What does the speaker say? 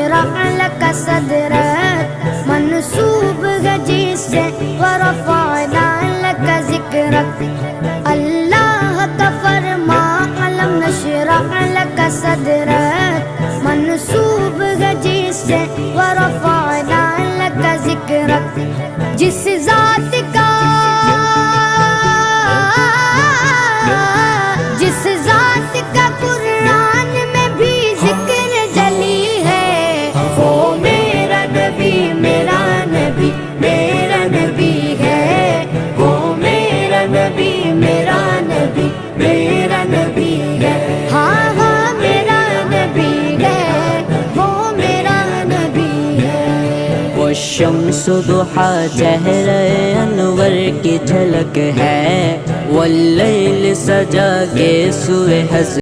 नशरह luck सदरक मनसूब है जिससे व रफ़अना लक ज़िक्रक। अल्लाह का फरमा अलम नशरह लक सदरक मनसूब है जिससे व रफ़अना लक ज़िक्रक। जिस ज़ात का कुरान में भी जिक्र जली है, वो मेरा नबी मेरा नबी मेरा नबी है। वो मेरा नबी मेरा नबी मेरा नबी है। हाँ हाँ मेरा नबी है, वो मेरा नबी है। वो शम्स दुहा चेहरे अनवर की झलक है, वल्लैल सजा के सुए हज़रत